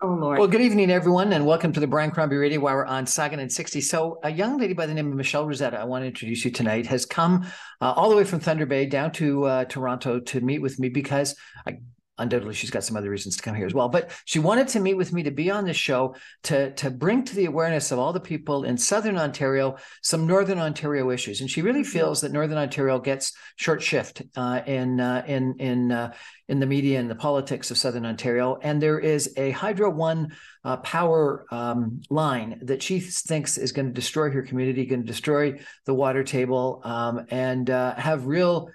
Oh, Lord. Well, good evening, everyone, and welcome to the Brian Crombie Radio while we're on Sagan and 60. So a young lady by the name of Michelle Rosetta, I want to introduce you tonight, has come all the way from Thunder Bay down to Toronto to meet with me because undoubtedly she's got some other reasons to come here as well. But she wanted to meet with me to be on the show to bring to the awareness of all the people in Southern Ontario some Northern Ontario issues. And she really feels that Northern Ontario gets short shift in the media and the politics of Southern Ontario. And there is a Hydro One power line that she thinks is going to destroy her community, going to destroy the water table, and have real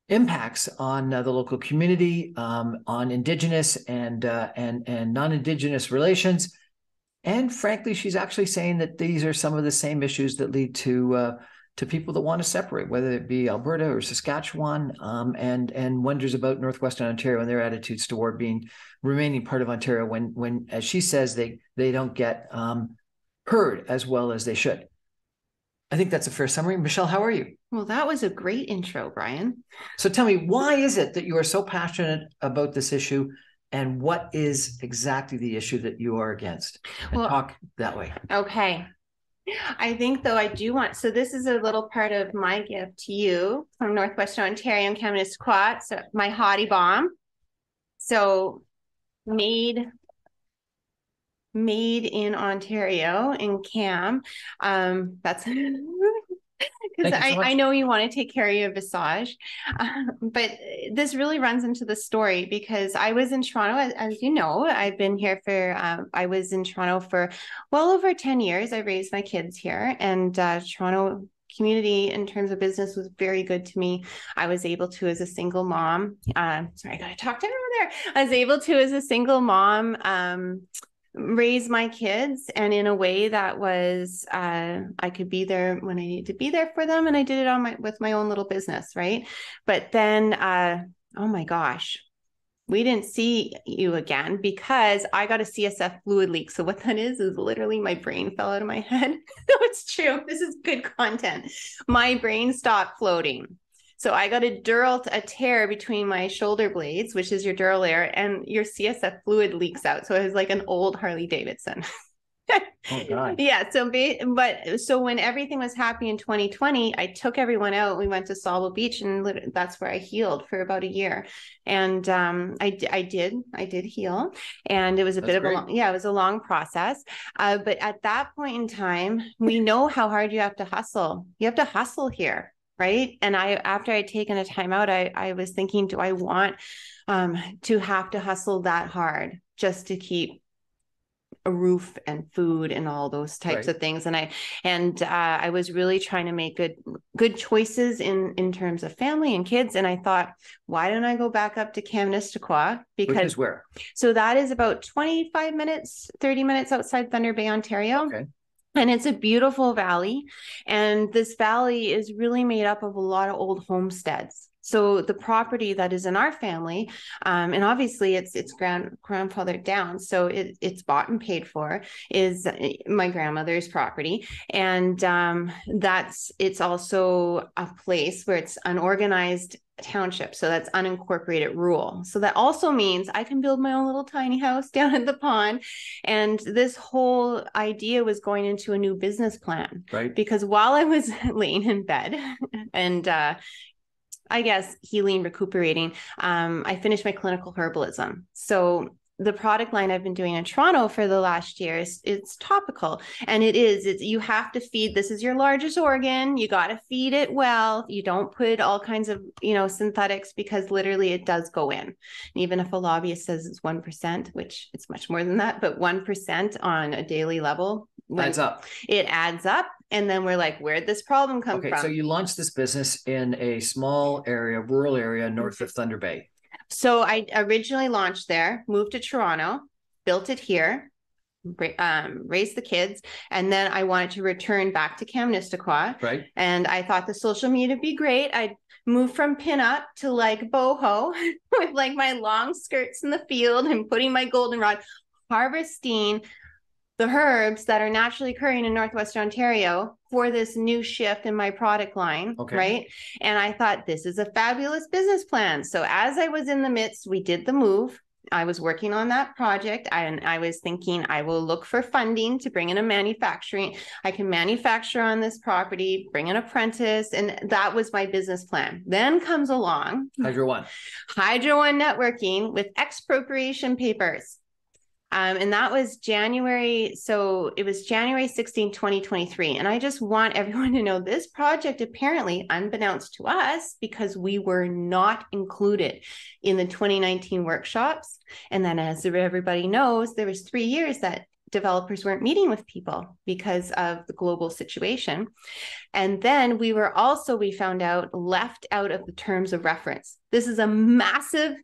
impacts on the local community, on Indigenous and non-Indigenous relations. And frankly, she's actually saying that these are some of the same issues that lead to people that want to separate, whether it be Alberta or Saskatchewan, and wonders about Northwestern Ontario and their attitudes toward remaining part of Ontario when as she says, they don't get heard as well as they should. I think that's a fair summary. Michelle, how are you? Well, that was a great intro, Brian. So tell me, why is it that you are so passionate about this issue, and what is exactly the issue that you are against? And talk that way. Okay. I think, though, I do want, so this is a little part of my gift to you from Northwestern Ontario and Kaministiquia, so my hottie bomb. So made in Ontario in Cam. That's because I know you want to take care of your visage, but this really runs into the story because I was in Toronto, as you know. I've been here for, I was in Toronto for well over 10 years. I raised my kids here, and Toronto community in terms of business was very good to me. I was able to, as a single mom, sorry, I got to talk to everyone there. I was able to, as a single mom, raise my kids, and in a way that was I could be there when I need to be there for them, and I did it on with my own little business, right? But then oh my gosh, we didn't see you again because I got a CSF fluid leak. So what that is literally my brain fell out of my head. No, it's true. This is good content. My brain stopped floating. So I got a tear between my shoulder blades, which is your dural layer, and your CSF fluid leaks out. So it was like an old Harley Davidson. Oh God. Yeah. So when everything was happening in 2020, I took everyone out. We went to Sauble Beach, and that's where I healed for about a year. And I did heal, and it was it was a long process. But at that point in time, we know how hard you have to hustle. You have to hustle here. Right. And after I'd taken a time out, I was thinking, do I want to have to hustle that hard just to keep a roof and food and all those types of things? And I was really trying to make good choices in terms of family and kids. And I thought, why don't I go back up to Kaministiquia? Because which is where? So that is about 25 minutes, 30 minutes outside Thunder Bay, Ontario. Okay. And it's a beautiful valley. And this valley is really made up of a lot of old homesteads. So the property that is in our family, and obviously it's grandfathered down, so it's bought and paid for, is my grandmother's property. And it's also a place where it's unorganized township. So that's unincorporated rural. So that also means I can build my own little tiny house down at the pond. And this whole idea was going into a new business plan. Right. Because while I was laying in bed and I guess healing, recuperating, I finished my clinical herbalism. So the product line I've been doing in Toronto for the last year it's topical, and you have to feed. This is your largest organ. You got to feed it well. You don't put all kinds of, synthetics, because literally it does go in. And even if a lobbyist says it's 1%, which it's much more than that, but 1% on a daily level adds up. It adds up. And then we're like, where'd this problem come from? So you launched this business in a small area, rural area north of Thunder Bay. So I originally launched there, moved to Toronto, built it here, raised the kids, and then I wanted to return back to Kaministiquia. Right. And I thought the social media would be great. I'd move from pinup to like boho with like my long skirts in the field and putting my goldenrod, harvesting the herbs that are naturally occurring in Northwestern Ontario for this new shift in my product line, right? And I thought, this is a fabulous business plan. So as I was in the midst, we did the move. I was working on that project, and I was thinking I will look for funding to bring in a manufacturing. I can manufacture on this property, bring an apprentice, and that was my business plan. Then comes along Hydro One Networking with expropriation papers. And that was January. So it was January 16, 2023. And I just want everyone to know this project, apparently, unbeknownst to us, because we were not included in the 2019 workshops. And then, as everybody knows, there was 3 years that developers weren't meeting with people because of the global situation. And then we were also, we found out, left out of the terms of reference. This is a massive,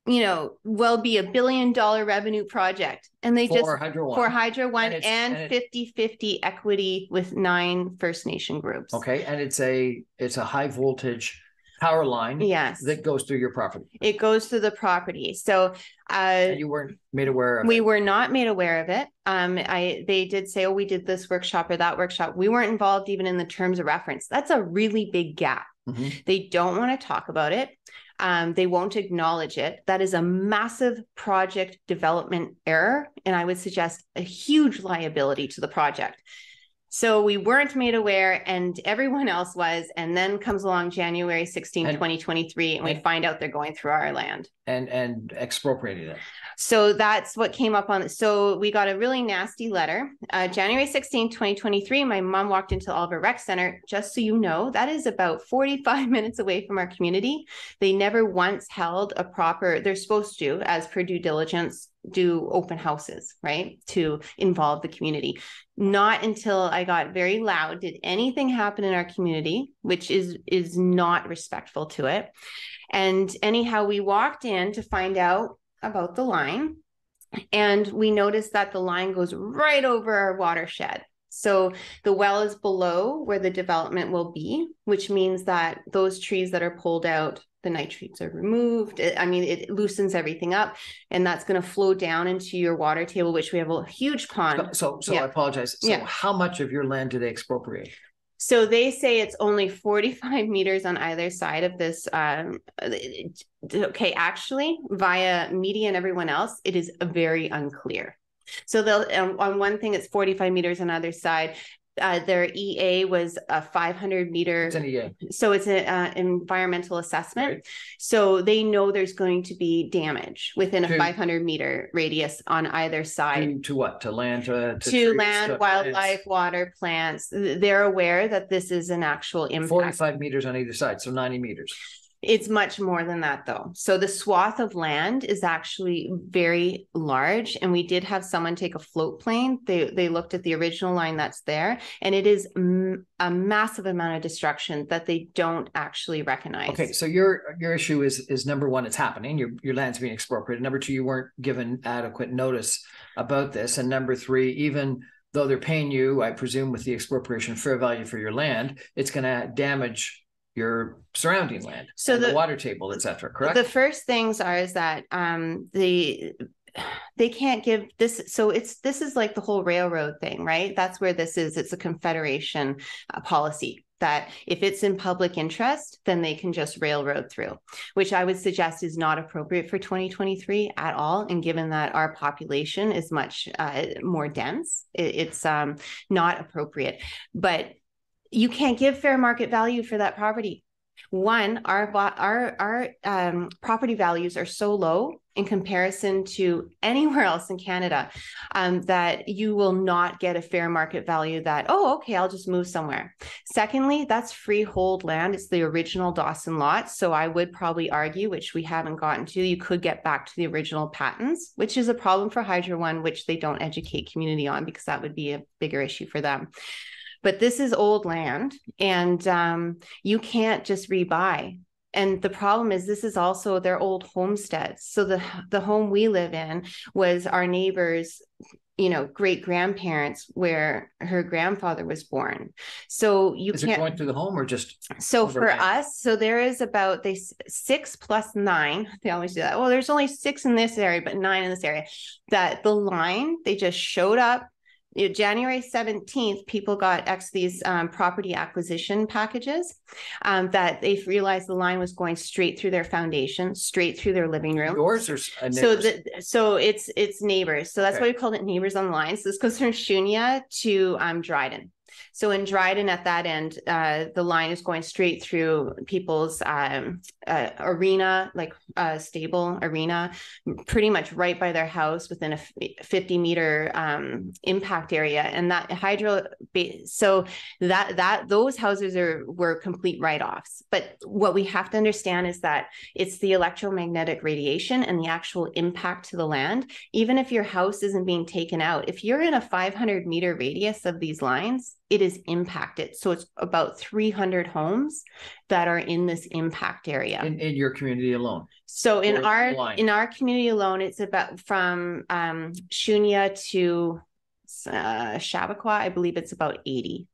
will be $1 billion revenue project. And they for Hydro One and 50-50 equity with 9 First Nation groups. Okay. And it's a high voltage power line. Yes. That goes through your property. It goes through the property. So and you weren't made aware of it. We were not made aware of it. They did say, oh, we did this workshop or that workshop. We weren't involved even in the terms of reference. That's a really big gap. Mm-hmm. They don't want to talk about it. They won't acknowledge it. That is a massive project development error. And I would suggest a huge liability to the project. So we weren't made aware, and everyone else was. And then comes along January 16, 2023, and we find out they're going through our land. And expropriated it. So that's what came up on. So we got a really nasty letter. January 16, 2023, my mom walked into Oliver Rec Center. Just so you know, that is about 45 minutes away from our community. They never once held a proper, they're supposed to, as per due diligence, do open houses, right? To involve the community. Not until I got very loud did anything happen in our community, which is not respectful to it. And anyhow, we walked in to find out about the line, and we noticed that the line goes right over our watershed. So the well is below where the development will be, which means that those trees that are pulled out, the nitrates are removed. It loosens everything up, and that's going to flow down into your water table, which we have a huge pond. So yeah. I apologize. So how much of your land do they expropriate? So they say it's only 45 meters on either side of this. Okay, actually, via media and everyone else, it is very unclear. So they'll on one thing, it's 45 meters on either side. Their EA was a 500 meter. It's an EA. So it's an environmental assessment. Right. So they know there's going to be damage within a 500 meter radius on either side. To what? To land? To trees, land, wildlife, plants. Water, plants. They're aware that this is an actual impact. 45 meters on either side, so 90 meters. It's much more than that, though. So the swath of land is actually very large. And we did have someone take a float plane. They looked at the original line that's there, and it is a massive amount of destruction that they don't actually recognize. Okay, so your issue is number one, it's happening. Your land's being expropriated. Number two, you weren't given adequate notice about this. And number three, even though they're paying you, I presume, with the expropriation fair value for your land, it's going to damage your surrounding land, so the water table, etc. Correct. The first things is that they can't give this. So this is like the whole railroad thing, right? That's where this is. It's a confederation policy that if it's in public interest, then they can just railroad through, which I would suggest is not appropriate for 2023 at all. And given that our population is much more dense, it's not appropriate. But you can't give fair market value for that property. One, our property values are so low in comparison to anywhere else in Canada that you will not get a fair market value that, oh, okay, I'll just move somewhere. Secondly, that's freehold land. It's the original Dawson lot. So I would probably argue, which we haven't gotten to, you could get back to the original patents, which is a problem for Hydro One, which they don't educate community on because that would be a bigger issue for them. But this is old land, and you can't just rebuy. And the problem is this is also their old homesteads. So the home we live in was our neighbor's, great grandparents, where her grandfather was born. So is it going through the home or just? So for us, so there is about 6 plus 9. They always do that. Well, there's only 6 in this area, but 9 in this area. That the line, they just showed up. January 17th, people got these property acquisition packages that they realized the line was going straight through their foundation, straight through their living room. Yours or neighbors? So it's neighbors. So that's why we called it neighbors on the line. So this goes from Shunya to Dryden. So in Dryden, at that end, the line is going straight through people's arena, like stable arena, pretty much right by their house within a 50-meter impact area. And that so those houses were complete write-offs. But what we have to understand is that it's the electromagnetic radiation and the actual impact to the land. Even if your house isn't being taken out, if you're in a 500-meter radius of these lines, it is impacted. So it's about 300 homes that are in this impact area. In your community alone? So in our community alone, it's about from Shunya to Chappaqua, I believe it's about 80.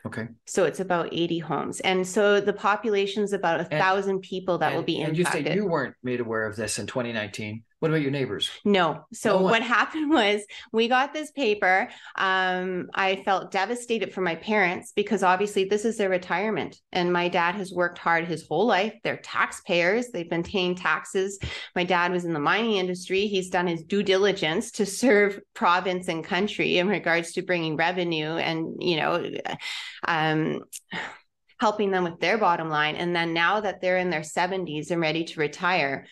Okay. So it's about 80 homes. And so the population is about 1,000 people that will be impacted. And you said you weren't made aware of this in 2019. What about your neighbors? No. So what happened was we got this paper. I felt devastated for my parents because obviously this is their retirement. And my dad has worked hard his whole life. They're taxpayers. They've been paying taxes. My dad was in the mining industry. He's done his due diligence to serve province and country in regards to bringing revenue and, helping them with their bottom line. And then now that they're in their 70s and ready to retire,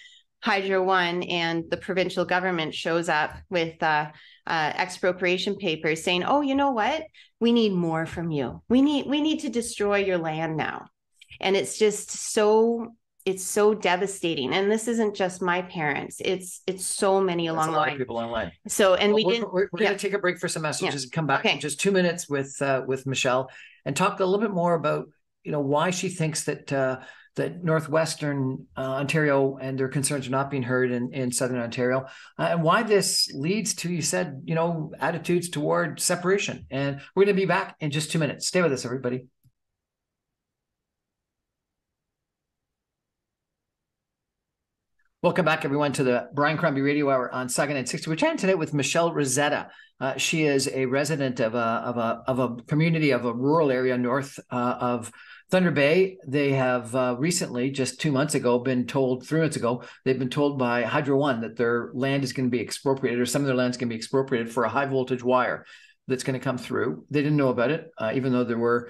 Hydro One and the provincial government shows up with expropriation papers saying, oh, you know what? We need more from you. We need to destroy your land now. And it's just so devastating. And this isn't just my parents. It's so many along the line. A lot of people online. So, and we're going to take a break for some messages and come back in just 2 minutes with Michelle and talk a little bit more about, why she thinks that Northwestern Ontario and their concerns are not being heard in Southern Ontario, and why this leads to, you said, attitudes toward separation. And we're going to be back in just 2 minutes. Stay with us, everybody. Welcome back, everyone, to the Brian Crombie Radio Hour on Saga 960. We're chatting tonight with Michelle Rosetta. She is a resident of a community of a rural area north of Thunder Bay. They have recently, just 2 months ago, 3 months ago, they've been told by Hydro One that their land is going to be expropriated, or some of their land is going to be expropriated for a high voltage wire that's going to come through. They didn't know about it, even though there were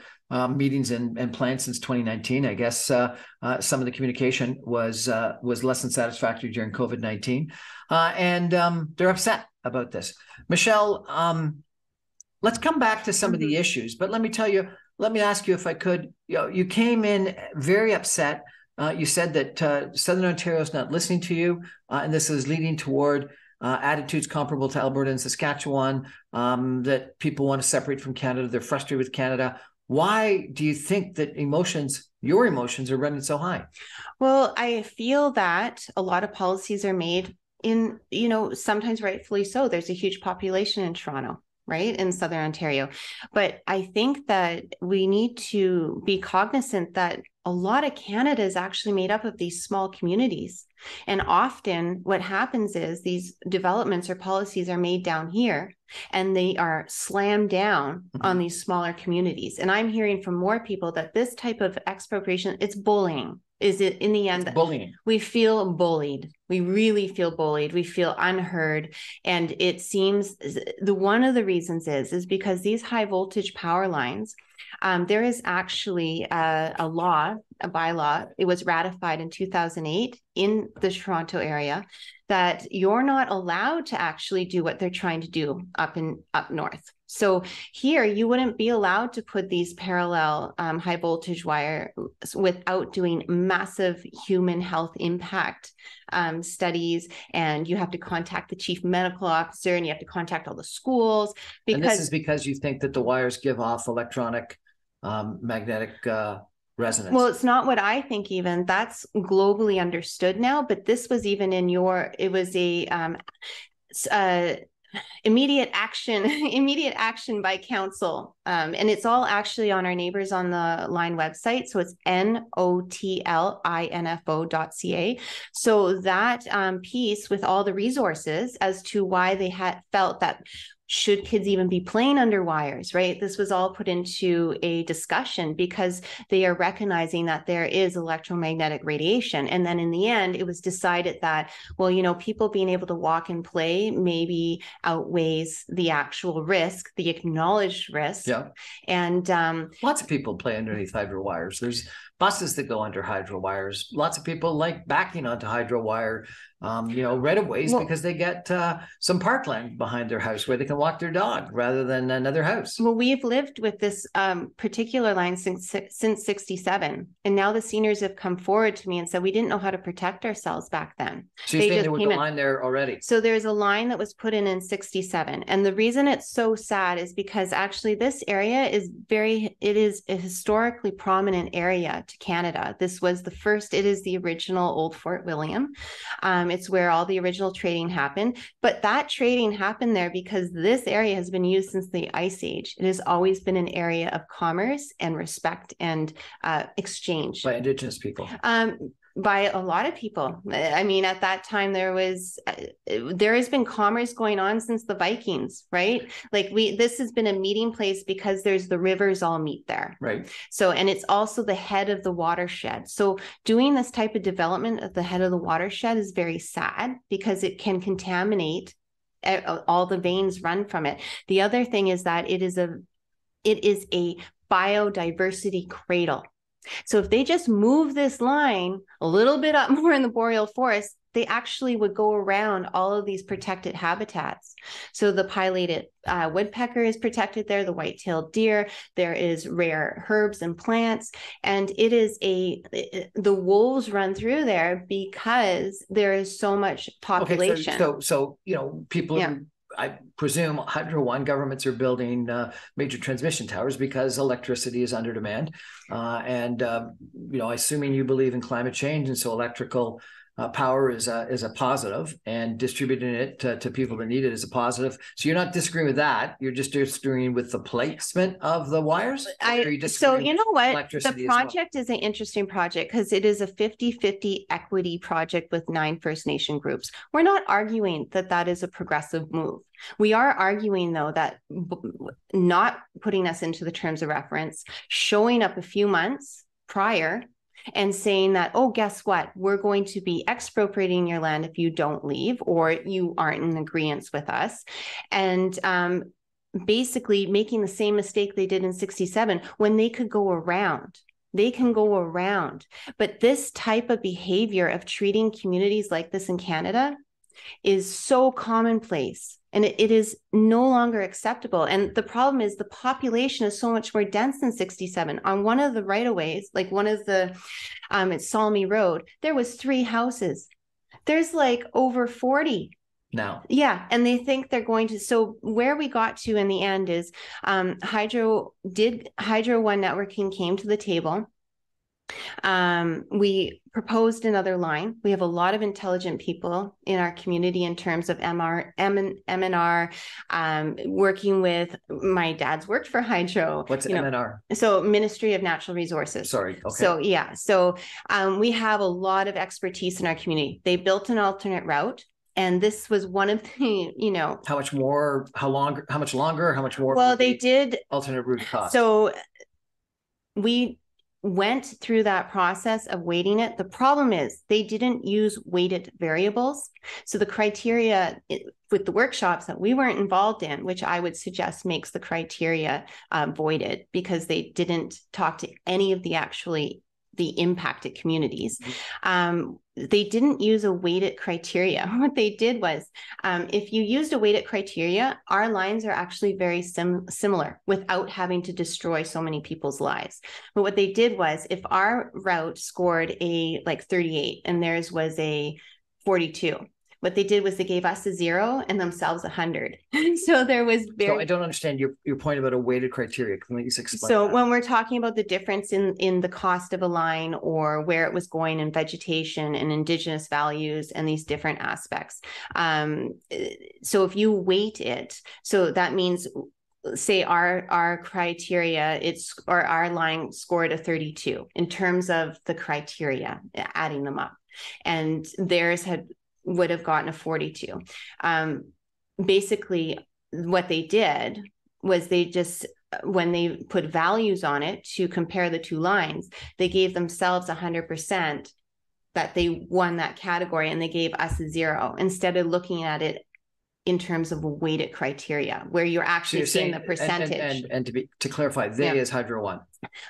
meetings and plans since 2019. I guess some of the communication was less than satisfactory during COVID-19, and they're upset about this. Michelle, let's come back to some of the issues, but let me ask you, if I could, you came in very upset. You said that Southern Ontario is not listening to you, and this is leading toward attitudes comparable to Alberta and Saskatchewan, that people want to separate from Canada. They're frustrated with Canada. Why do you think that your emotions are running so high? Well, I feel that a lot of policies are made in, sometimes rightfully so. There's a huge population in Toronto, right, in Southern Ontario. But I think that we need to be cognizant that a lot of Canada is actually made up of these small communities. And often what happens is these developments or policies are made down here and they are slammed down on these smaller communities. And I'm hearing from more people that this type of expropriation, it's bullying. Is it in the end? It's bullying. We feel bullied. We really feel bullied. We feel unheard. And it seems one of the reasons is because these high voltage power lines, there is actually a bylaw. It was ratified in 2008 in the Toronto area that you're not allowed to actually do what they're trying to do up north. So here you wouldn't be allowed to put these parallel high voltage wire without doing massive human health impact studies. And you have to contact the chief medical officer and you have to contact all the schools. And this is because you think that the wires give off electronic magnetic resonance. Well, it's not what I think even. That's globally understood now, but this was even it was a immediate action by council. And it's all actually on our Neighbors on the Line website. So it's notlinfo.ca. So that piece with all the resources as to why they had felt that should kids even be playing under wires, right? This was all put into a discussion because they are recognizing that there is electromagnetic radiation. And then in the end, it was decided that, well, you know, people being able to walk and play maybe outweighs the actual risk, the acknowledged risk. Yeah. And lots of people play underneath hydro wires. There's buses that go under hydro wires. Lots of people like backing onto hydro wire, right of ways, because they get some parkland behind their house where they can walk their dog rather than another house. Well, we've lived with this particular line since 67. And now the seniors have come forward to me and said, we didn't know how to protect ourselves back then. So you're saying there was a line there already? So there's a line that was put in 67. And the reason it's so sad is because actually this area is it is a historically prominent area to Canada. This was it is the original Old Fort William. It's where all the original trading happened. But that trading happened there because this area has been used since the Ice Age. It has always been an area of commerce and respect and exchange. By Indigenous people. By a lot of people. I mean, at that time, there has been commerce going on since the Vikings, right? Like this has been a meeting place because there's the rivers all meet there. Right. So, and it's also the head of the watershed. So doing this type of development at the head of the watershed is very sad because it can contaminate all the veins run from it. The other thing is that it is a biodiversity cradle. So if they just move this line a little bit up more in the boreal forest, they actually would go around all of these protected habitats. So the pileated woodpecker is protected there, the white-tailed deer, there is rare herbs and plants, and the wolves run through there because there is so much population. Okay, so people... Yeah. I presume Hydro One governments are building major transmission towers because electricity is under demand. Assuming you believe in climate change, and so electrical power is a positive, and distributing it to people that need it is a positive. So you're not disagreeing with that. You're just disagreeing with the placement of the wires. So you know what? The project is an interesting project because it is a 50-50 equity project with 9 First Nation groups. We're not arguing that is a progressive move. We are arguing, though, that not putting us into the terms of reference, showing up a few months prior and saying that, oh, guess what? We're going to be expropriating your land if you don't leave or you aren't in agreement with us. And basically making the same mistake they did in 67 when they could go around. They can go around. But this type of behavior of treating communities like this in Canada is so commonplace. And it is no longer acceptable. And the problem is the population is so much more dense than 67. On one of the right-of-ways, like one of the, it's Salmi Road, there was 3 houses. There's like over 40 now. Yeah. And they think they're going to, so where we got to in the end is Hydro One Networking came to the table. We proposed another line. We have a lot of intelligent people in our community in terms of M&R, working with, my dad's worked for Hydro. What's M&R? So Ministry of Natural Resources. Sorry. Okay. So yeah. So we have a lot of expertise in our community. They built an alternate route. And this was one of the, How much more, how much longer, how much more? Well, they did. Alternate route cost. So we went through that process of weighting it. The problem is they didn't use weighted variables. So the criteria with the workshops that we weren't involved in, which I would suggest makes the criteria voided because they didn't talk to any of the impacted communities. They didn't use a weighted criteria. What they did was, if you used a weighted criteria, our lines are actually very similar without having to destroy so many people's lives. But what they did was, if our route scored a 38 and theirs was a 42, what they did was they gave us a 0 and themselves 100. So there was So I don't understand your point about a weighted criteria. Can you explain So that? when we're talking about the difference in the cost of a line or where it was going in vegetation and Indigenous values and these different aspects. So if you weight it, so that means, say our criteria, or our line scored a 32 in terms of the criteria, adding them up, and theirs would have gotten a 42. Basically, what they did was they just, when they put values on it to compare the two lines, they gave themselves 100% that they won that category, and they gave us a 0 instead of looking at it in terms of a weighted criteria where you're actually seeing the percentage. And to clarify, they is Hydro One.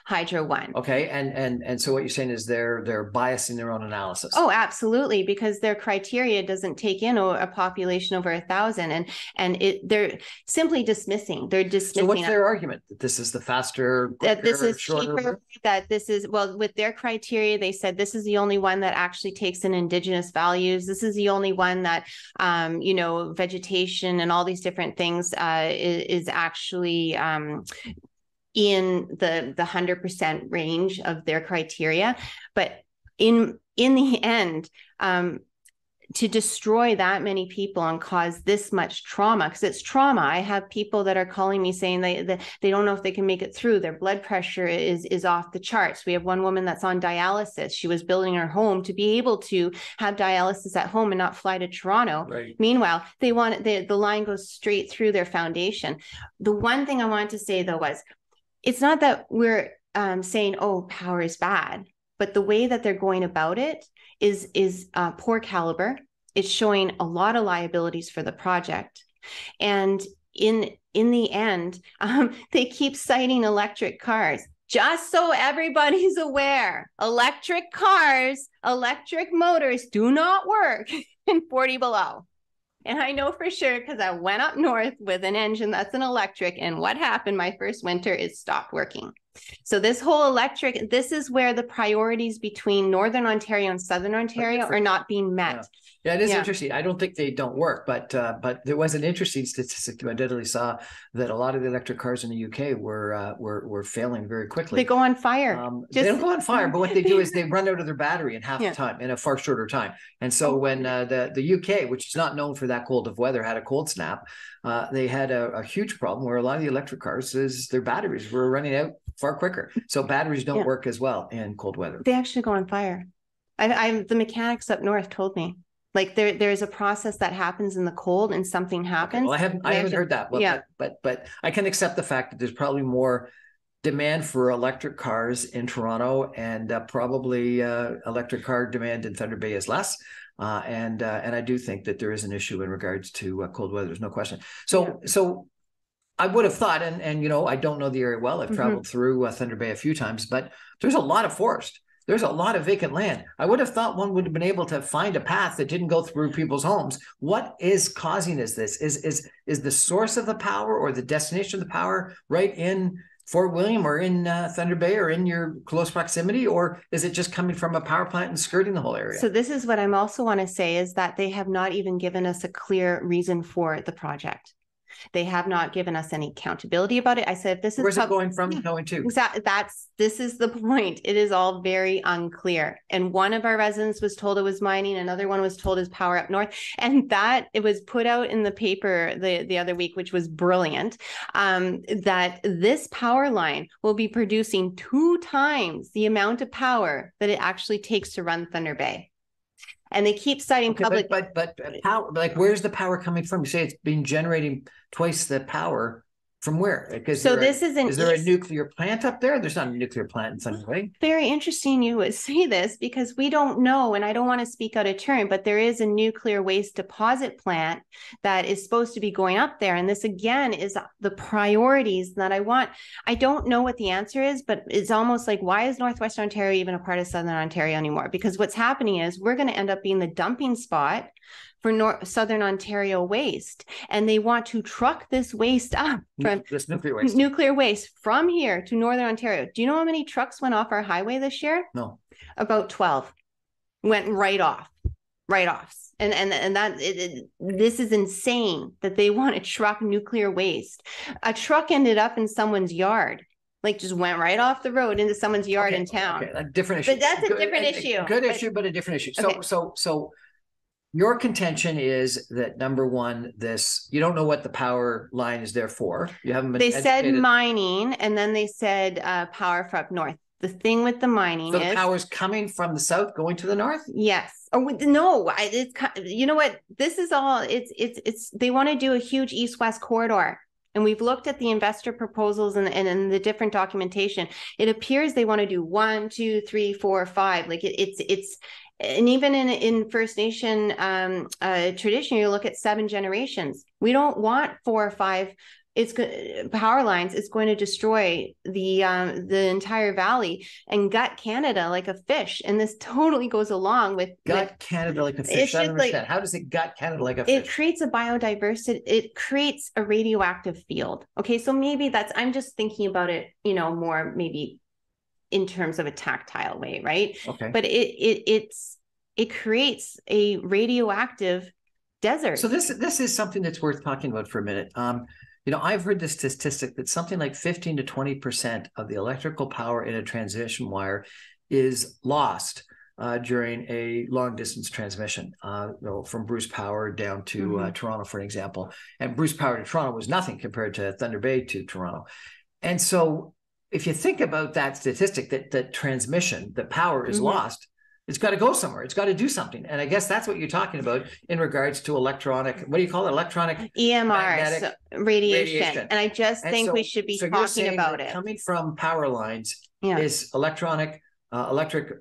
Hydro One. Okay. And so what you're saying is they're biasing their own analysis. Oh, absolutely. Because their criteria doesn't take in a population over 1,000, and they're simply dismissing. They're dismissing. So what's their argument? That this is the faster, quicker, that this is shorter, cheaper, that this is, well, with their criteria, they said this is the only one that actually takes in indigenous values. This is the only one that, you know, vegetation and all these different things is actually in the 100% range of their criteria. But in the end, to destroy that many people and cause this much trauma, because it's trauma. I have people that are calling me saying they don't know if they can make it through. Their blood pressure is off the charts. We have one woman that's on dialysis. She was building her home to be able to have dialysis at home and not fly to Toronto. Right. Meanwhile, they want the line goes straight through their foundation. The one thing I wanted to say though was, it's not that we're saying, oh, power is bad, but the way that they're going about it is poor caliber. It's showing a lot of liabilities for the project. And in the end, they keep citing electric cars. Just so everybody's aware, electric cars, electric motors do not work in 40 below. And I know for sure because I went up north with an engine that's an electric, and what happened my first winter is stopped working. So this whole electric, this is where the priorities between Northern Ontario and Southern Ontario are not being met. Yeah, it is interesting. I don't think they don't work, but there was an interesting statistic that I definitely saw that a lot of the electric cars in the UK were failing very quickly. They go on fire. They don't go on fire, but what they do is they run out of their battery in half the time, in a far shorter time. And so when the UK, which is not known for that cold of weather, had a cold snap, they had a huge problem where a lot of the electric cars, their batteries were running out far quicker. So batteries don't work as well in cold weather. They actually go on fire. The mechanics up north told me. Like there's a process that happens in the cold and something happens. Okay. Well, I haven't heard that. Well, but I can accept the fact that there's probably more demand for electric cars in Toronto, and probably electric car demand in Thunder Bay is less. And I do think that there is an issue in regards to cold weather. There's no question. So I would have thought, and you know, I don't know the area well. I've traveled through Thunder Bay a few times, but there's a lot of forest. There's a lot of vacant land. I would have thought one would have been able to find a path that didn't go through people's homes. What is causing this? Is the source of the power or the destination of the power right in Fort William or in Thunder Bay or in your close proximity, or is it just coming from a power plant and skirting the whole area? So this is what I'm also want to say is that they have not even given us a clear reason for the project. They have not given us any accountability about it. I said, if this is where's it going from, going to? Exactly. This is the point. It is all very unclear. And one of our residents was told it was mining. Another one was told is power up north. And that it was put out in the paper the other week, which was brilliant, that this power line will be producing 2 times the amount of power that it actually takes to run Thunder Bay. And they keep citing public. But power, like, where's the power coming from? You say it's been generating twice the power. From where? Because so this is is there a nuclear plant up there? There's not a nuclear plant in some way. Very interesting you would say this, because we don't know, and I don't want to speak out of turn, but there is a nuclear waste deposit plant that is supposed to be going up there. And this again is the priorities that I want. I don't know what the answer is, but it's almost like, why is Northwestern Ontario even a part of Southern Ontario anymore? Because what's happening is we're going to end up being the dumping spot for Southern Ontario waste, and they want to truck this waste up from this nuclear waste from here to Northern Ontario. Do you know how many trucks went off our highway this year? No, about 12 went right off. And that this is insane that they want to truck nuclear waste. A truck ended up in someone's yard. Like just went right off the road into someone's yard in town. Okay, a different issue. But that's a different issue. Good issue, but a different issue. So your contention is that, number one, you don't know what the power line is there for. You haven't been educated. Said mining, and then they said power for up north. The thing with the mining is the power's coming from the south, going to the north. Yes. Oh no! It's, you know what? This is all. It's. They want to do a huge east-west corridor, and we've looked at the investor proposals and the different documentation. It appears they want to do 1, 2, 3, 4, 5. Like it's. And even in First Nation tradition, you look at 7 generations. We don't want 4 or 5. It's power lines. It's going to destroy the entire valley and gut Canada like a fish. And this totally goes along with Canada like a fish. I don't understand. How does it gut Canada like a fish? It creates a biodiversity. It creates a radioactive field. Okay, so maybe I'm just thinking about it, more maybe in terms of a tactile way, right? Okay. But it creates a radioactive desert. So this is something that's worth talking about for a minute. I've heard the statistic that something like 15 to 20% of the electrical power in a transmission wire is lost during a long distance transmission, from Bruce Power down to Toronto, for an example. And Bruce Power to Toronto was nothing compared to Thunder Bay to Toronto. And so if you think about that statistic, that transmission, the power is lost, it's got to go somewhere. It's got to do something. And I guess that's what you're talking about in regards to electronic, what do you call it? Electronic EMR, radiation. And I just think we should be talking about it. Coming from power lines is electric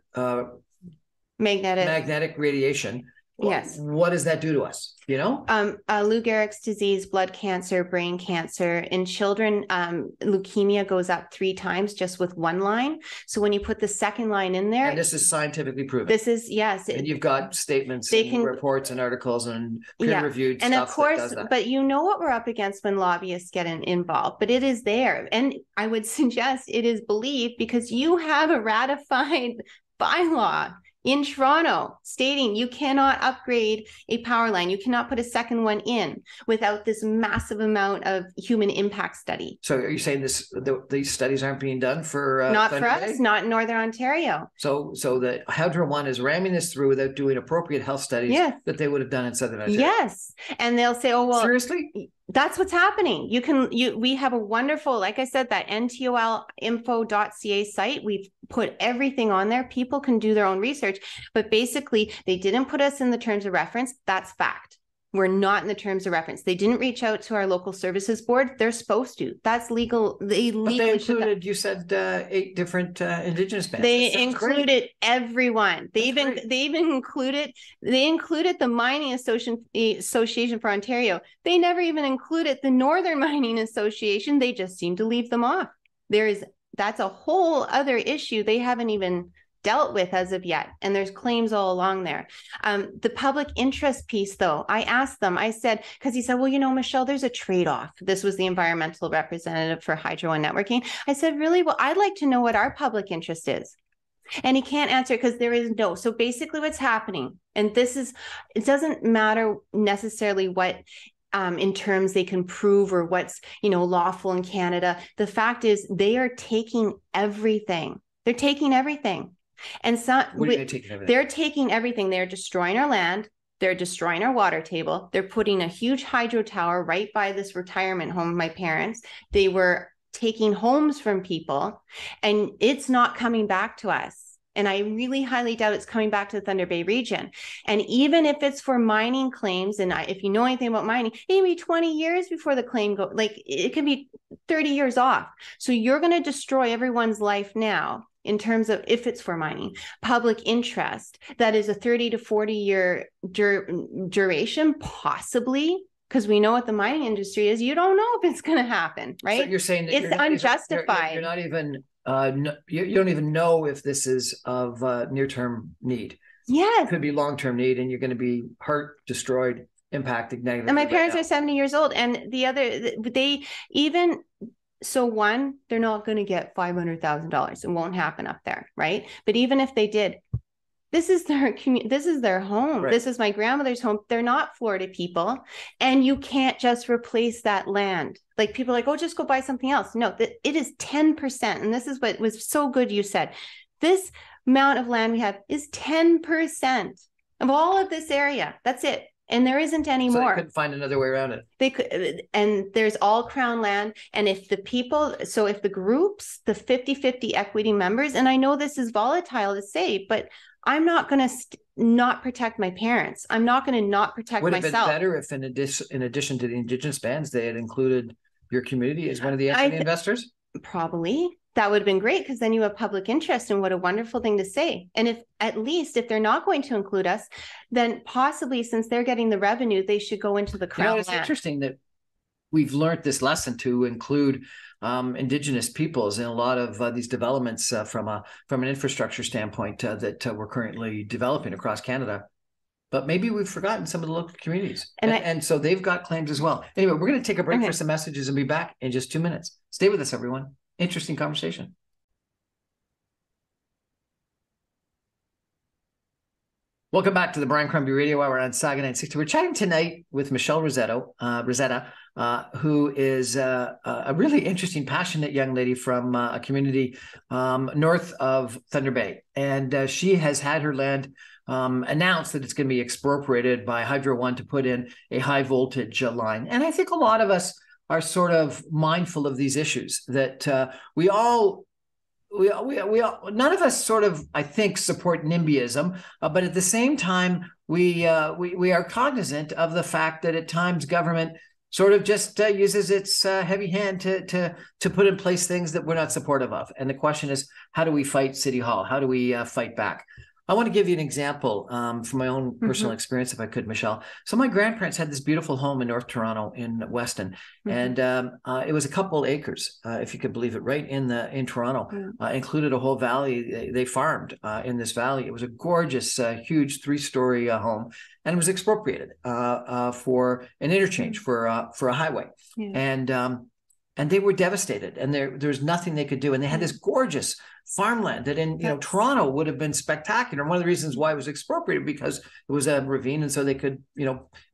magnetic radiation. Yes. What does that do to us? Lou Gehrig's disease, blood cancer, brain cancer. In children, leukemia goes up 3 times just with one line. So when you put the second line in there. And this is scientifically proven. This is, yes. And you've got statements and reports and articles and peer-reviewed stuff. And of course, but you know what we're up against when lobbyists get involved, but it is there. And I would suggest it is believed because you have a ratified bylaw in Toronto stating you cannot upgrade a power line. You cannot put a second one in without this massive amount of human impact study. So are you saying these studies aren't being done for not for us, not in Northern Ontario? So the Hydro One is ramming this through without doing appropriate health studies that they would have done in Southern Ontario. Yes. And they'll say, oh, well, seriously? That's what's happening. We have a wonderful, like I said, that ntolinfo.ca site. We've put everything on there. People can do their own research, but basically they didn't put us in the terms of reference. That's fact. We're not in the terms of reference. They didn't reach out to our local services board. They're supposed to. That's legal. They included, you said 8 different Indigenous bands. They included everyone. They even included the Mining Association for Ontario. They never even included the Northern Mining Association. They just seem to leave them off. That's a whole other issue they haven't even dealt with as of yet. And there's claims all along there. The public interest piece, though, I asked them, I said, because he said, well, Michelle, there's a trade-off. This was the environmental representative for Hydro and Networking. I said, really? Well, I'd like to know what our public interest is. And he can't answer because there is no. So basically what's happening, and it doesn't matter necessarily what in terms they can prove or what's, lawful in Canada. The fact is they are taking everything. They're taking everything. And they're taking everything. They're destroying our land. They're destroying our water table. They're putting a huge hydro tower right by this retirement home of my parents. They were taking homes from people, and it's not coming back to us. And I really highly doubt it's coming back to the Thunder Bay region. And even if it's for mining claims, and if you know anything about mining, it can be 20 years before the claim goes, it can be 30 years off. So you're going to destroy everyone's life now. In terms of if it's for mining, public interest, that is a 30 to 40 year duration, possibly, because we know what the mining industry is. You don't know if it's going to happen, right? So you're saying that it's unjustified. You're not even, you don't even know if this is of near-term need. Yes. It could be long-term need, and you're going to be hurt, destroyed, impacted negatively. And my parents are 70 years old, and the other, So one, they're not going to get $500,000. It won't happen up there, right? But even if they did, this is their home. Right. This is my grandmother's home. They're not Florida people, and you can't just replace that land. Like people are like, oh, just go buy something else. No, it is 10%, and this is what was so good. You said this amount of land we have is 10% of all of this area. That's it. and there isn't anymore. So they couldn't find another way around it. They could, and there's all Crown land. And if the people, so if the groups, the 50-50 equity members, and I know this is volatile to say, but I'm not going to not protect my parents. I'm not going to not protect myself. Would it have been better if in addition to the Indigenous bands, they had included your community as one of the equity investors? Probably. That would have been great, because then you have public interest, and what a wonderful thing to say. And if they're not going to include us, then possibly, since they're getting the revenue, they should go into the Crown land. It's interesting that we've learned this lesson to include Indigenous peoples in a lot of these developments from an infrastructure standpoint that we're currently developing across Canada. But maybe we've forgotten some of the local communities. And so they've got claims as well. Anyway, we're going to take a break for some messages and be back in just 2 minutes. Stay with us, everyone. Interesting conversation. Welcome back to the Brian Crombie Radio Hour on Saga 960. We're chatting tonight with Michelle Rosetta, who is a really interesting, passionate young lady from a community north of Thunder Bay. And she has had her land announced that it's going to be expropriated by Hydro One to put in a high voltage line. And I think a lot of us are sort of mindful of these issues, that we all, none of us sort of, I think, support NIMBYism, but at the same time, we are cognizant of the fact that at times government sort of just uses its heavy hand to put in place things that we're not supportive of. And the question is, how do we fight City Hall? How do we fight back? I want to give you an example from my own personal experience, if I could, Michelle. So my grandparents had this beautiful home in North Toronto in Weston, and it was a couple acres, if you could believe it, right in Toronto. Included a whole valley. They farmed in this valley. It was a gorgeous, huge 3-story home, and it was expropriated for an interchange for a highway. And they were devastated, and there was nothing they could do. And they had this gorgeous farmland that in Toronto would have been spectacular. And one of the reasons why it was expropriated, because it was a ravine, and so they could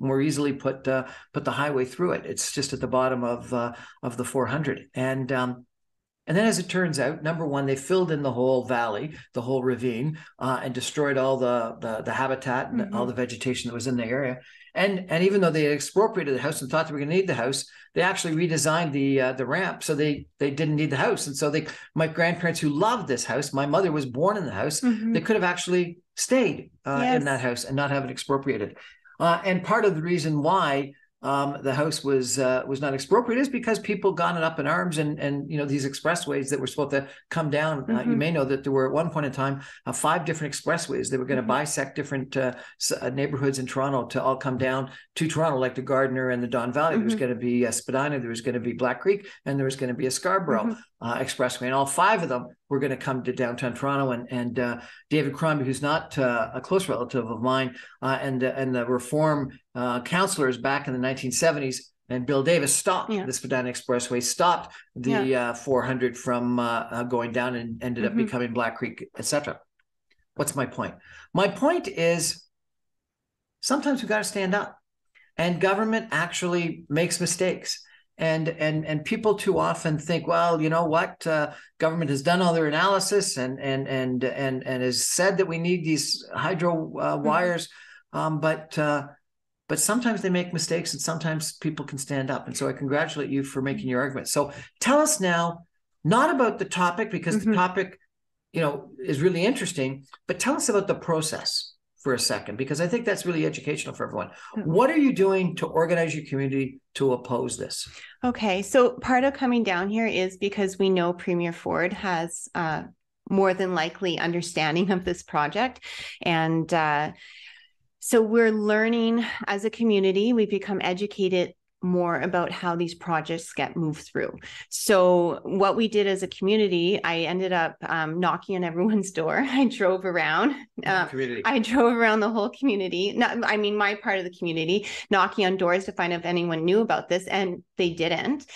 more easily put the highway through it. It's just at the bottom of the 400. And then, as it turns out, number one, they filled in the whole valley, the whole ravine, and destroyed all the habitat and all the vegetation that was in the area. And even though they had expropriated the house and thought they were going to need the house, they actually redesigned the ramp so they didn't need the house. And so my grandparents, who loved this house, my mother was born in the house, they could have actually stayed in that house and not have it expropriated. And part of the reason why the house was not expropriated is because people got it up in arms, and these expressways that were supposed to come down. You may know that there were at one point in time 5 different expressways that were going to bisect different neighborhoods in Toronto to all come down to Toronto, like the Gardiner and the Don Valley. There was going to be Spadina, there was going to be Black Creek, and there was going to be a Scarborough expressway, and all 5 of them were going to come to downtown Toronto. And David Crombie, who's not a close relative of mine, and the Reform councillors back in the 1970s, and Bill Davis stopped the Spadina Expressway, stopped the 400 from going down, and ended up becoming Black Creek, etc. What's my point? My point is, sometimes we've got to stand up, and government actually makes mistakes. And people too often think, well, you know what, government has done all their analysis and has said that we need these hydro wires, but sometimes they make mistakes, and sometimes people can stand up. And so I congratulate you for making your argument. So tell us now, not about the topic, because the topic, is really interesting, but tell us about the process for a second, because I think that's really educational for everyone. What are you doing to organize your community to oppose this? Okay, so part of coming down here is because we know Premier Ford has more than likely understanding of this project. And so we're learning as a community, we've become educated more about how these projects get moved through. So what we did as a community, I ended up knocking on everyone's door. I drove around. I drove around the whole community. My part of the community, knocking on doors to find out if anyone knew about this, and they didn't.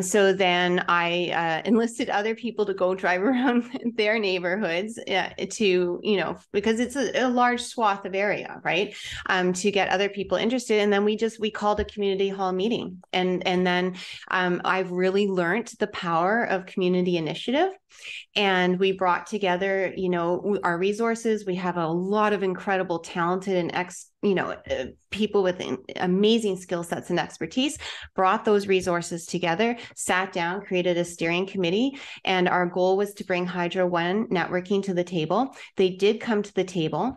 So then I enlisted other people to go drive around their neighborhoods to, because it's a large swath of area, right? To get other people interested. And then we called a community hall meeting meeting. And then I've really learned the power of community initiative. And we brought together, our resources. We have a lot of incredible, talented and people with amazing skill sets and expertise, brought those resources together, sat down, created a steering committee. And our goal was to bring Hydro One networking to the table. They did come to the table.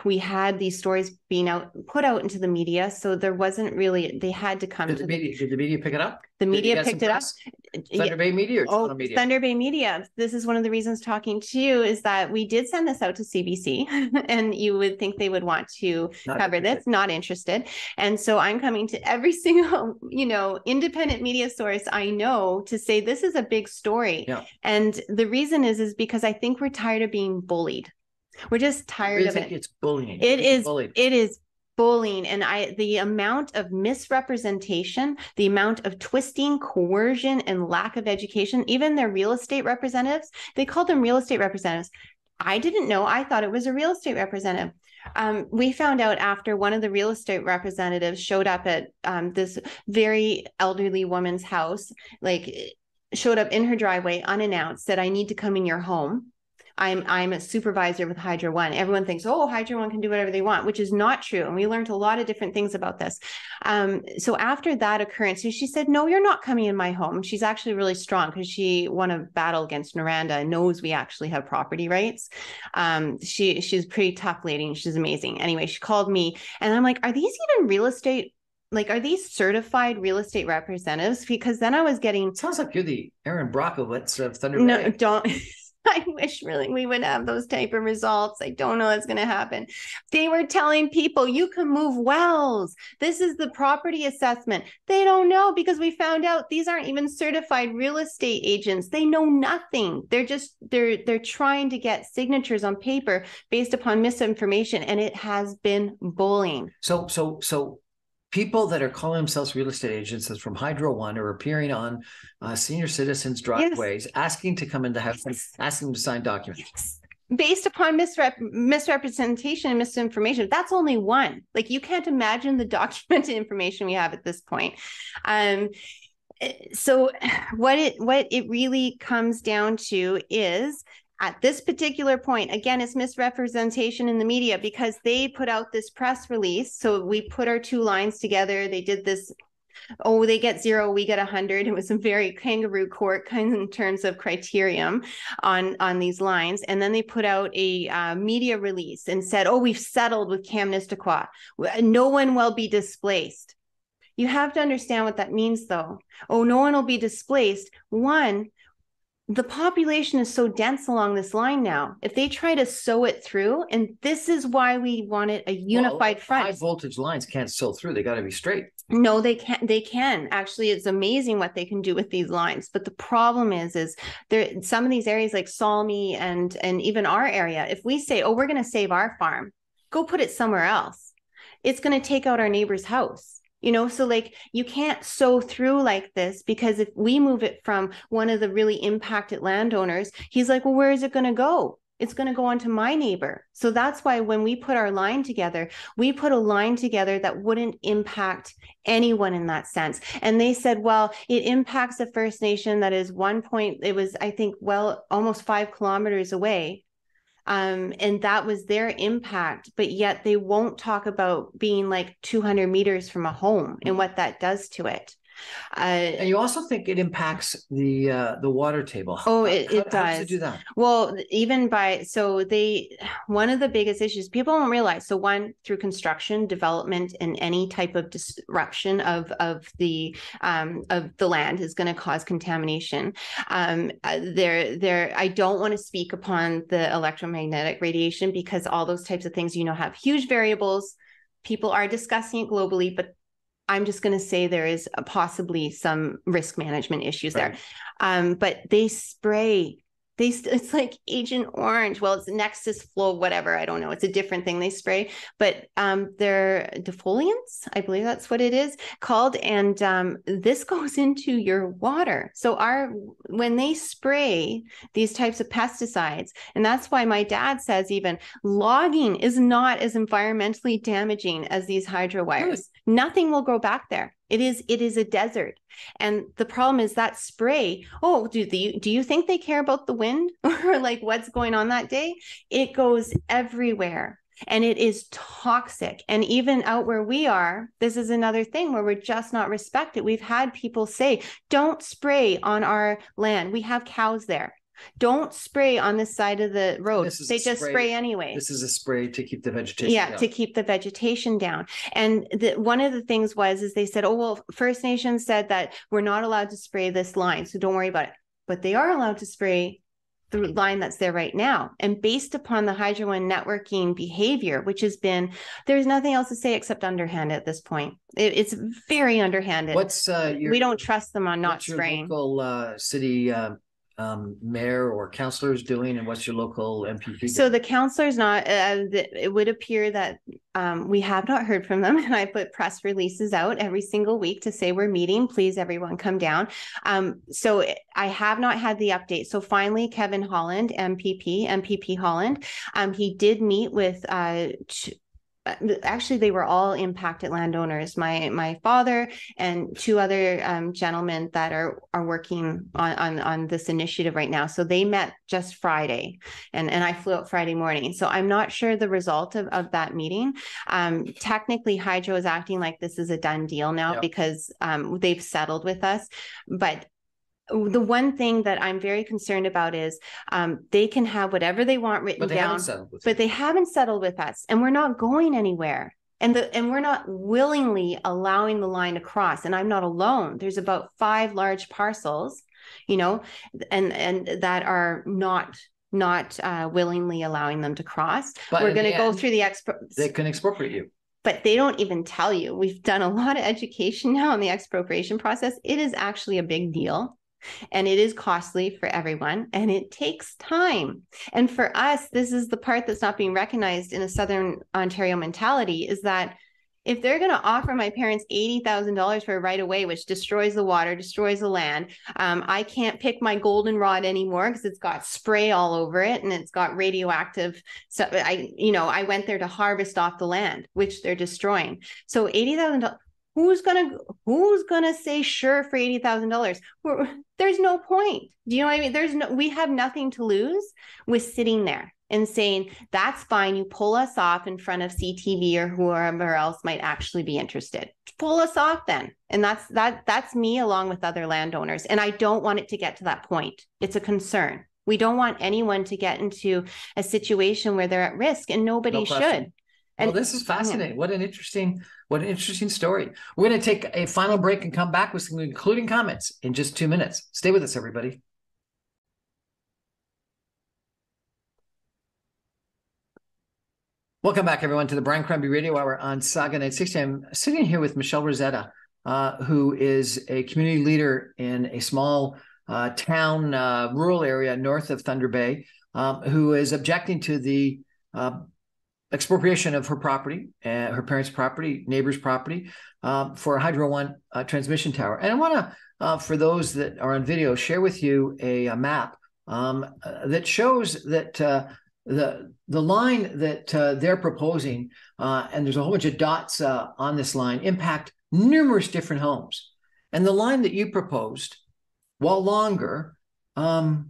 We had these stories being put out into the media, so there wasn't really, they had to come did to the media pick it up? The media picked it up. Thunder Bay Media or Toronto Media? Thunder Bay Media. This is one of the reasons talking to you is that we did send this out to CBC, and you would think they would want to cover this. Not interested. And so I'm coming to every single, independent media source I know to say this is a big story. Yeah. And the reason is because I think we're tired of being bullied. We're just tired of it. It's bullying. It is bullying. And the amount of misrepresentation, the amount of twisting, coercion, and lack of education, even their real estate representatives, they called them real estate representatives. I didn't know. I thought it was a real estate representative. We found out after one of the real estate representatives showed up at this very elderly woman's house, showed up in her driveway unannounced, said, "I need to come in your home. I'm a supervisor with Hydro One." Everyone thinks, oh, Hydro One can do whatever they want, which is not true. And we learned a lot of different things about this. So after that occurrence, she said, "No, you're not coming in my home." She's actually really strong because she won a battle against Noranda and knows we actually have property rights. She's a pretty tough lady and she's amazing. Anyway, she called me and I'm like, are these even real estate? Are these certified real estate representatives? Because then I was getting... Sounds like you're the Aaron Brockovich of Thunder Bay. No, don't... I wish really we would have those type of results. I don't know what's going to happen. They were telling people you can move wells. This is the property assessment. They don't know because we found out these aren't even certified real estate agents. They know nothing. They're trying to get signatures on paper based upon misinformation, and it has been bullying. So people that are calling themselves real estate agents that's from Hydro One are appearing on senior citizens' driveways, asking to come into house, and asking them to sign documents. Yes. Based upon misrepresentation and misinformation. That's only one. You can't imagine the documented information we have at this point. So what it really comes down to is, at this particular point, again, it's misrepresentation in the media because they put out this press release. So we put our two lines together. They did this, they get 0, we get 100. It was a very kangaroo court kind of in terms of criterion on these lines. And then they put out a media release and said, we've settled with Kaministiquia. No one will be displaced. You have to understand what that means, though. No one will be displaced. One, the population is so dense along this line now. If they try to sew it through, and this is why we wanted a unified front. High voltage lines can't sew through. They got to be straight. No, they can't. They can. Actually, it's amazing what they can do with these lines. But the problem is there some of these areas like Salmi and even our area, if we say, we're going to save our farm, go put it somewhere else. It's going to take out our neighbor's house. So you can't sew through like this, because if we move it from one of the really impacted landowners, he's like, well, where is it going to go? It's going to go onto my neighbor. So that's why when we put our line together, we put a line together that wouldn't impact anyone in that sense. And they said, well, it impacts the First Nation that is almost 5 kilometers away. And that was their impact, but yet they won't talk about being 200 meters from a home and what that does to it. And you also think it impacts the water table. It does. How does it do that? Well, one of the biggest issues people don't realize. So one, through construction, development, and any type of disruption of the land is going to cause contamination. I don't want to speak upon the electromagnetic radiation because all those types of things, have huge variables. People are discussing it globally, but I'm just going to say there is possibly some risk management issues there. But they spray It's like Agent Orange. Well, it's Nexus Flow, whatever. I don't know. It's a different thing they spray, but they're defoliants. I believe that's what it is called. And this goes into your water. So when they spray these types of pesticides, and that's why my dad says even logging is not as environmentally damaging as these hydro wires. Nothing will grow back there. It is a desert. And the problem is that spray, oh, do you think they care about the wind or like what's going on that day? It goes everywhere and it is toxic. And even out where we are, this is another thing where we're just not respected. We've had people say, don't spray on our land. We have cows there. Don't spray on this side of the road. They just spray anyway. This is a spray to keep the vegetation down. To keep the vegetation down. And one of the things is they said, oh, well, First Nations said that we're not allowed to spray this line, so don't worry about it. But they are allowed to spray the line that's there right now. And based upon the Hydro One networking behavior, which has been, there's nothing else to say except underhanded at this point. It's very underhanded. We don't trust them on not spraying. What's your local city mayor or councillors doing, and what's your local MPP doing? So the councillors it would appear that we have not heard from them, and I put press releases out every single week to say we're meeting, please everyone come down. So I have not had the update. So finally Kevin Holland, MPP Holland, he did meet with actually they were all impacted landowners, my father and two other gentlemen that are working on this initiative right now. So they met just Friday and I flew out Friday morning. So I'm not sure the result of that meeting. Technically Hydro is acting like this is a done deal now because they've settled with us, but the one thing that I'm very concerned about is they can have whatever they want written down, but they haven't settled with us, and we're not going anywhere. And we're not willingly allowing the line to cross. And I'm not alone. There's about 5 large parcels, and that are not willingly allowing them to cross. But we're going to go through they can expropriate you. But they don't even tell you. We've done a lot of education now on the expropriation process. It is actually a big deal. And it is costly for everyone, and it takes time. And for us, this is the part that's not being recognized in a Southern Ontario mentality, is that if they're going to offer my parents $80,000 for a right of way, which destroys the water, destroys the land, I can't pick my goldenrod anymore because it's got spray all over it and it's got radioactive. So I went there to harvest off the land, which they're destroying. So $80,000. Who's gonna say sure for $80,000? There's no point. Do you know what I mean? We have nothing to lose with sitting there and saying that's fine. You pull us off in front of CTV or whoever else might actually be interested. Pull us off then, and that's me along with other landowners. And I don't want it to get to that point. It's a concern. We don't want anyone to get into a situation where they're at risk, and nobody should. Well, this is fascinating. What an interesting story. We're going to take a final break and come back with some concluding comments in just 2 minutes. Stay with us, everybody. Welcome back, everyone, to the Brian Crombie Radio Hour on Saga 960. I'm sitting here with Michelle Rosetta, who is a community leader in a small town, rural area north of Thunder Bay, who is objecting to the expropriation of her property, her parents' property, neighbor's property, for a Hydro One transmission tower. And I want to, for those that are on video, share with you a map that shows that the line that they're proposing, and there's a whole bunch of dots on this line, impact numerous different homes. And the line that you proposed, while longer, not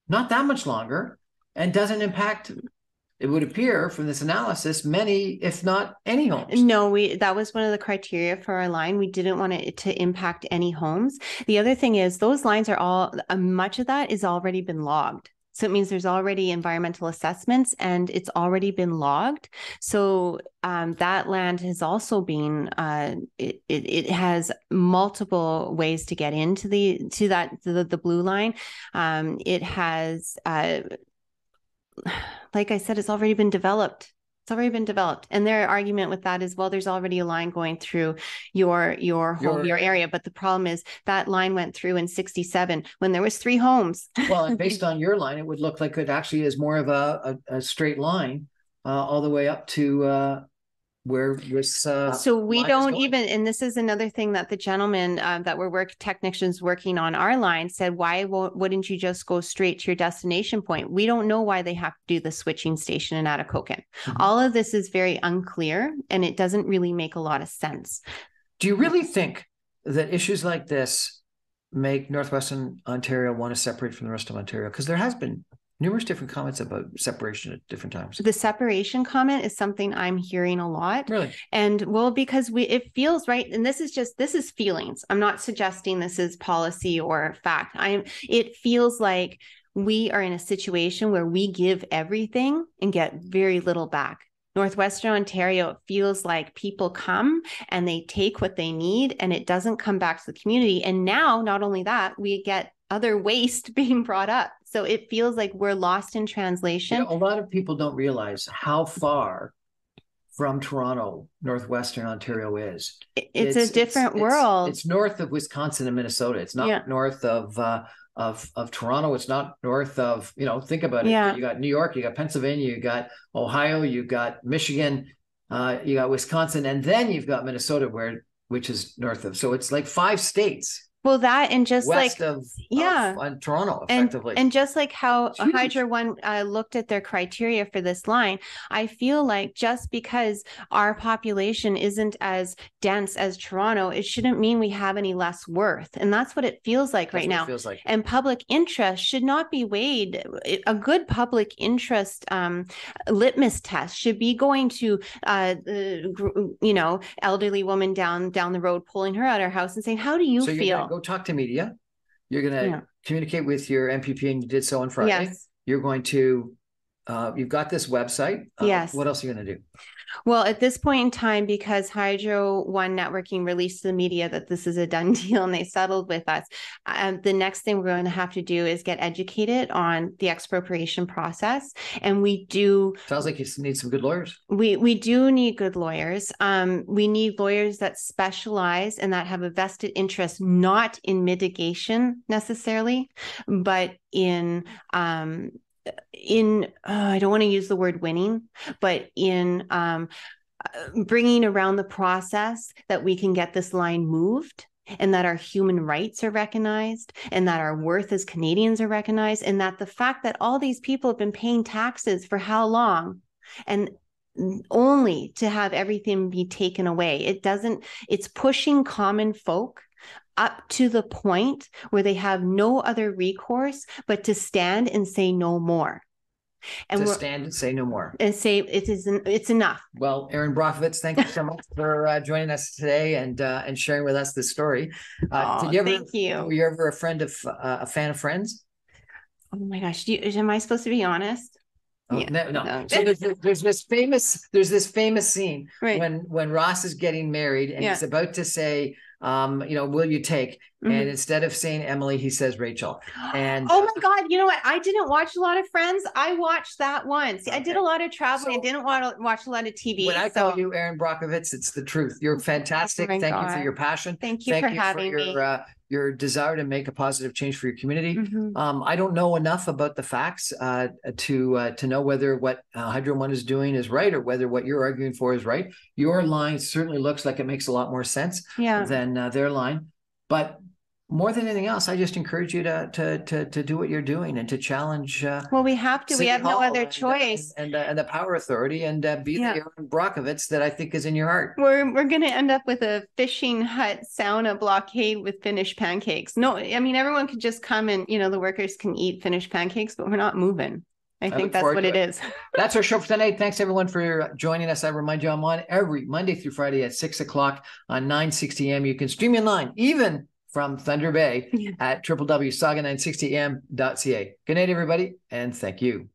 that much longer, and doesn't impact, it would appear from this analysis, many, if not any homes. No, that was one of the criteria for our line. We didn't want it to impact any homes. The other thing is those lines are all, much of that is already been logged. So it means there's already environmental assessments and it's already been logged. So that land has also been, it has multiple ways to get into the blue line. It has, like I said, it's already been developed. It's already been developed. And their argument with that is, well, there's already a line going through your home, your area. But the problem is that line went through in 67 when there was 3 homes. Well, and based on your line, it would look like it actually is more of a straight line all the way up to where this so we don't even, and this is another thing that the gentleman that we're technicians working on our line said, why wouldn't you just go straight to your destination point? We don't know why they have to do the switching station in Atikokan. All of this is very unclear, and it doesn't really make a lot of sense. Do you really think that issues like this make Northwestern Ontario want to separate from the rest of Ontario? Because there has been numerous different comments about separation at different times. The separation comment is something I'm hearing a lot. Really? And well, because it feels right. And this is feelings. I'm not suggesting this is policy or fact. It feels like we are in a situation where we give everything and get very little back. Northwestern Ontario, it feels like people come and they take what they need and it doesn't come back to the community. And now, not only that, we get other waste being brought up. So it feels like we're lost in translation. You know, a lot of people don't realize how far from Toronto Northwestern Ontario is. It's a different world. It's north of Wisconsin and Minnesota. It's not north of Toronto. It's not north of, think about it. You got New York, you got Pennsylvania, you got Ohio, you got Michigan, you got Wisconsin, and then you've got Minnesota, which is north of. So it's like 5 states. Well, that and just west like of Toronto, effectively, and just like how Hydro One looked at their criteria for this line, I feel like just because our population isn't as dense as Toronto, it shouldn't mean we have any less worth, and that's what it feels like right now. Feels like. And public interest should not be weighed. A good public interest litmus test should be going to elderly woman down the road, pulling her out of her house and saying, "How do you feel?" Go talk to media. You're going to communicate with your MPP, and you did so on Friday. Yes. You're going to, you've got this website. Yes. What else are you going to do? Well, at this point in time, because Hydro One Networking released to the media that this is a done deal and they settled with us, the next thing we're going to have to do is get educated on the expropriation process. And we do. Sounds like you need some good lawyers. We do need good lawyers. We need lawyers that specialize and that have a vested interest, not in mitigation necessarily, but in I don't want to use the word winning, but in bringing around the process that we can get this line moved, and that our human rights are recognized, and that our worth as Canadians are recognized, and that the fact that all these people have been paying taxes for how long, and only to have everything be taken away. It's pushing common folk up to the point where they have no other recourse but to stand and say no more. And to stand and say no more. And say it's enough. Well, Erin Brockovich, thank you so much for joining us today and sharing with us this story. Thank you. Were you ever a fan of Friends? Oh my gosh, am I supposed to be honest? Oh, yeah. No. So there's this famous scene when Ross is getting married and he's about to say, will you take? And instead of saying Emily, he says Rachel. And oh my God, you know what? I didn't watch a lot of Friends. I watched that once. Okay. I did a lot of traveling. I didn't watch a lot of TV. When I call you Erin Brockovich, it's the truth. You're fantastic. Thank you for your passion. Thank you for having me. Your desire to make a positive change for your community. I don't know enough about the facts to know whether what Hydro One is doing is right or whether what you're arguing for is right. Your line certainly looks like it makes a lot more sense than their line. But more than anything else, I just encourage you to do what you're doing and to challenge. Well, we have to. We have no other choice. And the power authority and be the Erin Brockovich that I think is in your heart. We're going to end up with a fishing hut sauna blockade with Finnish pancakes. No, I mean everyone could just come and the workers can eat Finnish pancakes, but we're not moving. I think that's what it is. That's our show for tonight. Thanks everyone for joining us. I remind you, I'm on every Monday through Friday at 6 o'clock on 960 AM. You can stream me online, even from Thunder Bay at www.saga960am.ca. Good night, everybody, and thank you.